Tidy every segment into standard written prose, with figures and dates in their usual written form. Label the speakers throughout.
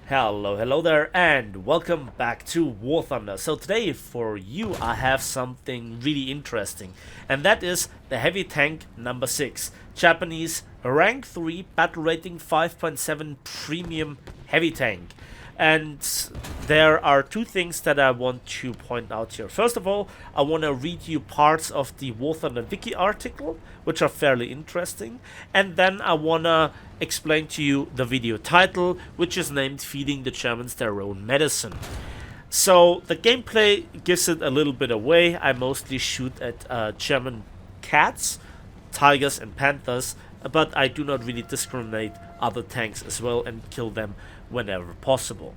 Speaker 1: Hello there, and welcome back to War Thunder. So today for you I have something really interesting, and that is the heavy tank number 6, Japanese rank 3 battle rating 5.7 premium heavy tank. And there are two things that I want to point out here. First of all, I want to read you parts of the War Thunder Wiki article, which are fairly interesting. And then I want to explain to you the video title, which is named Feeding the Germans Their Own Medicine. So the gameplay gives it a little bit away. I mostly shoot at German cats, tigers and panthers, but I do not really discriminate other tanks as well and kill them whenever possible.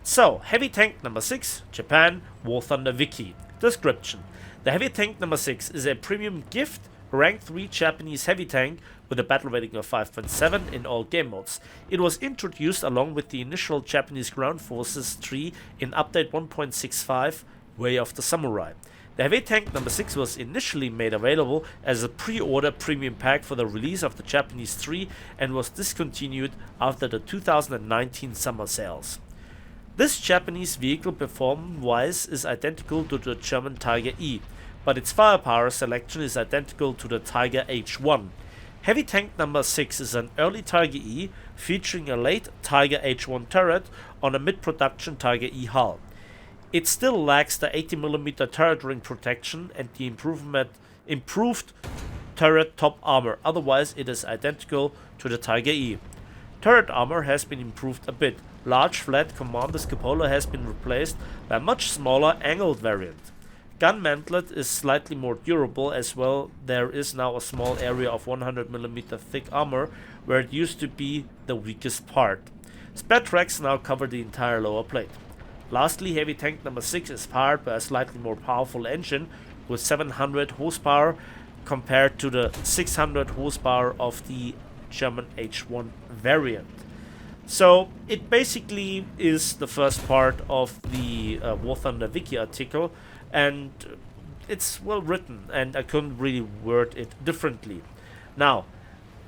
Speaker 1: So, heavy tank number 6, Japan, War Thunder Wiki. Description: the heavy tank number 6 is a premium gift rank 3 Japanese heavy tank with a battle rating of 5.7 in all game modes. It was introduced along with the initial Japanese ground forces tree in update 1.65 Way of the Samurai. The heavy tank number 6 was initially made available as a pre-order premium pack for the release of the Japanese tree and was discontinued after the 2019 summer sales. This Japanese vehicle performance-wise is identical to the German Tiger E, but its firepower selection is identical to the Tiger H1. Heavy tank number 6 is an early Tiger E featuring a late Tiger H1 turret on a mid-production Tiger E hull. It still lacks the 80mm turret ring protection and the improved turret top armor, otherwise it is identical to the Tiger E. Turret armor has been improved a bit. Large flat commander's cupola has been replaced by a much smaller angled variant. Gun mantlet is slightly more durable as well. There is now a small area of 100mm thick armor where it used to be the weakest part. Spare tracks now cover the entire lower plate. Lastly, heavy tank number 6 is powered by a slightly more powerful engine with 700 horsepower compared to the 600 horsepower of the German H1 variant. So it basically is the first part of the War Thunder Wiki article, and it's well written and I couldn't really word it differently. Now,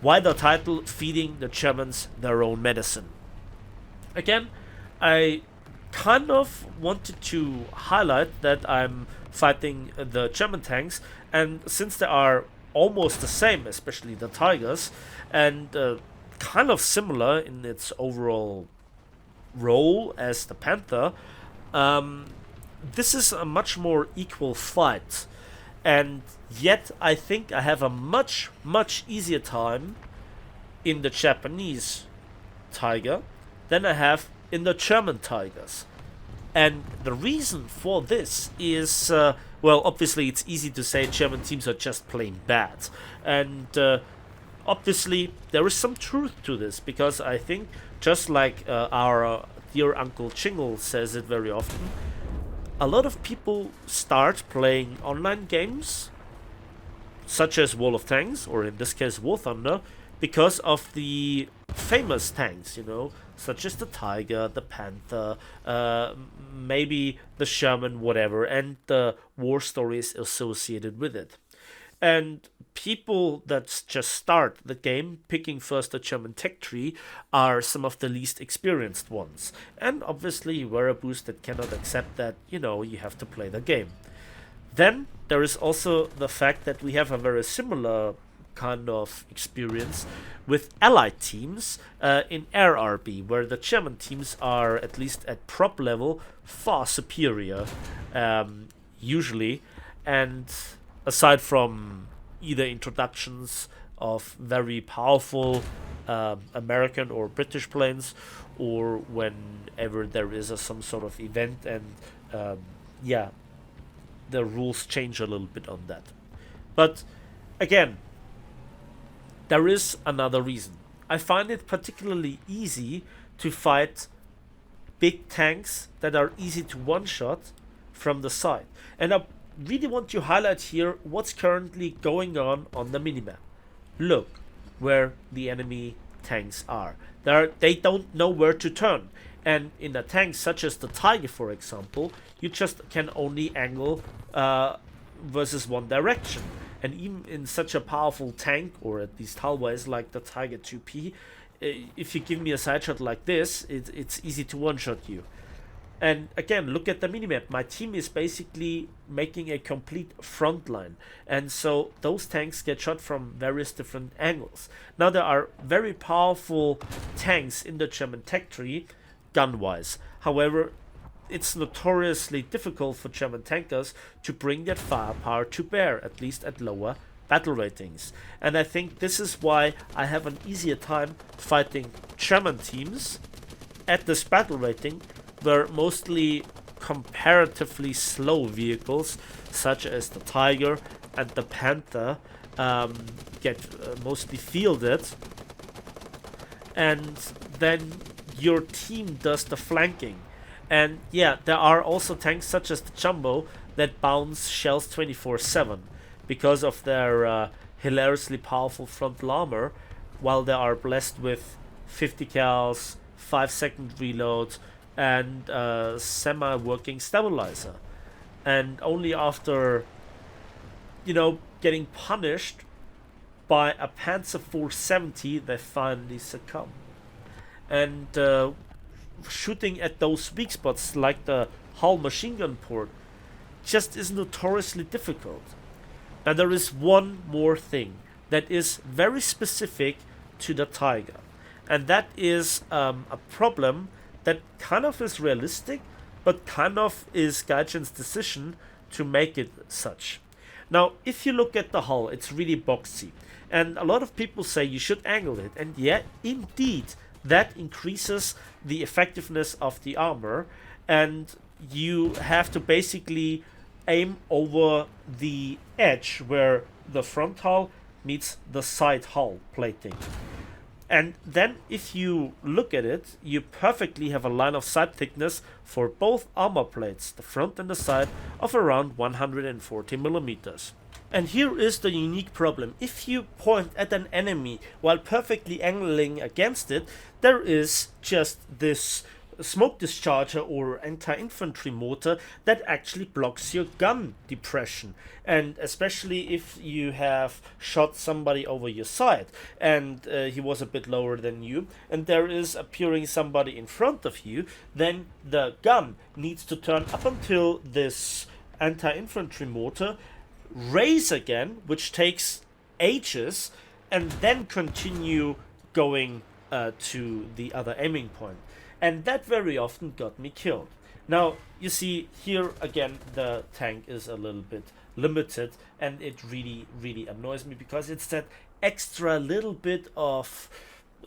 Speaker 1: why the title Feeding the Germans Their Own Medicine? Again, I kind of wanted to highlight that I'm fighting the German tanks, and since they are almost the same, especially the Tigers, and kind of similar in its overall role as the Panther, this is a much more equal fight, and yet I think I have a much easier time in the Japanese Tiger than I have in the German Tigers. And the reason for this is, well, obviously it's easy to say German teams are just plain bad. And obviously there is some truth to this, because I think, just like our dear Uncle Chingle says it very often, a lot of people start playing online games, such as Wall of Tanks, or in this case War Thunder, because of the famous tanks, such as the Tiger, the Panther, maybe the Sherman, whatever, and the war stories associated with it. And people that just start the game picking first the German tech tree are some of the least experienced ones. And obviously wearaboos that cannot accept that, you have to play the game. Then there is also the fact that we have a very similar kind of experience with allied teams in RRB, where the German teams are, at least at prop level, far superior, usually. And aside from either introductions of very powerful American or British planes, or whenever there is some sort of event, and the rules change a little bit on that. But again, there is another reason. I find it particularly easy to fight big tanks that are easy to one-shot from the side. And I really want to highlight here what's currently going on the minimap. Look where the enemy tanks are. They don't know where to turn. And in a tank such as the Tiger, for example, you just can only angle versus one direction. And even in such a powerful tank, or at least hull-wise, like the Tiger 2P, if you give me a side shot like this, it's easy to one-shot you. And again, look at the minimap. My team is basically making a complete front line. And so those tanks get shot from various different angles. Now, there are very powerful tanks in the German tech tree, gun-wise. However, it's notoriously difficult for German tankers to bring that firepower to bear, at least at lower battle ratings. And I think this is why I have an easier time fighting German teams at this battle rating, where mostly comparatively slow vehicles such as the Tiger and the Panther get mostly fielded, and then your team does the flanking. And yeah, there are also tanks such as the Jumbo that bounce shells 24/7 because of their hilariously powerful frontal armor, while they are blessed with 50 cals, 5-second reloads, and semi-working stabilizer. And only after, getting punished by a Panzer 470, they finally succumb. And shooting at those weak spots like the hull machine gun port just is notoriously difficult. Now, there is one more thing that is very specific to the Tiger, and that is a problem that kind of is realistic, but kind of is Gaijin's decision to make it such. Now, if you look at the hull, it's really boxy, and a lot of people say you should angle it, and yeah, indeed, that increases the effectiveness of the armor, and you have to basically aim over the edge where the front hull meets the side hull plating. And then if you look at it, you perfectly have a line of sight thickness for both armor plates, the front and the side, of around 140 millimeters. And here is the unique problem. If you point at an enemy while perfectly angling against it, there is just this smoke discharger or anti-infantry mortar that actually blocks your gun depression. And especially if you have shot somebody over your side and he was a bit lower than you, and there is appearing somebody in front of you, then the gun needs to turn up until this anti-infantry mortar, raise again, which takes ages, and then continue going to the other aiming point. And that very often got me killed. Now, you see, here again, the tank is a little bit limited, and it really, really annoys me because it's that extra little bit of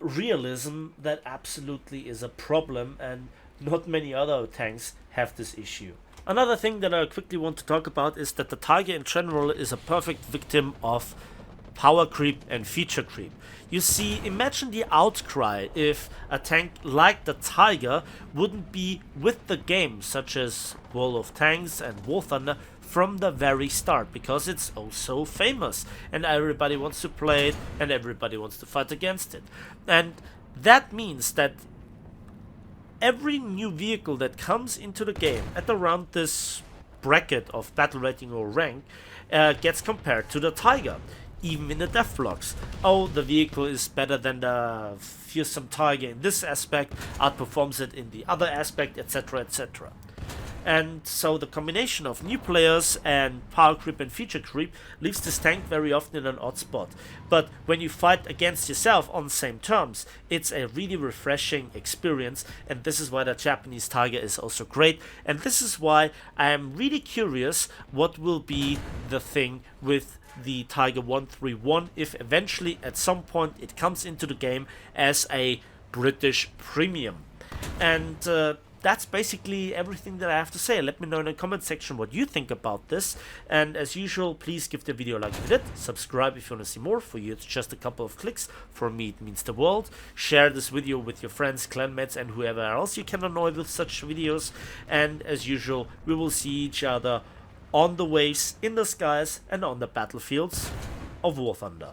Speaker 1: realism that absolutely is a problem, and not many other tanks have this issue. Another thing that I quickly want to talk about is that the Tiger in general is a perfect victim of power creep and feature creep. You see, imagine the outcry if a tank like the Tiger wouldn't be with the game, such as World of Tanks and War Thunder, from the very start, because it's oh so famous and everybody wants to play it and everybody wants to fight against it. And that means that every new vehicle that comes into the game at around this bracket of battle rating or rank gets compared to the Tiger. Even in the death logs. Oh, the vehicle is better than the fearsome Tiger in this aspect, outperforms it in the other aspect, etc, etc. And so the combination of new players and power creep and feature creep leaves this tank very often in an odd spot. But when you fight against yourself on the same terms, it's a really refreshing experience, and this is why the Japanese Tiger is also great, and this is why I am really curious what will be the thing with the Tiger 131 if eventually at some point it comes into the game as a British premium. And that's basically everything that I have to say. Let me know in the comment section what you think about this, and as usual, please give the video a like if you did, subscribe if you want to see more. For you it's just a couple of clicks, for me it means the world. Share this video with your friends, clanmates, and whoever else you can annoy with such videos, and as usual, we will see each other on the waves, in the skies, and on the battlefields of War Thunder.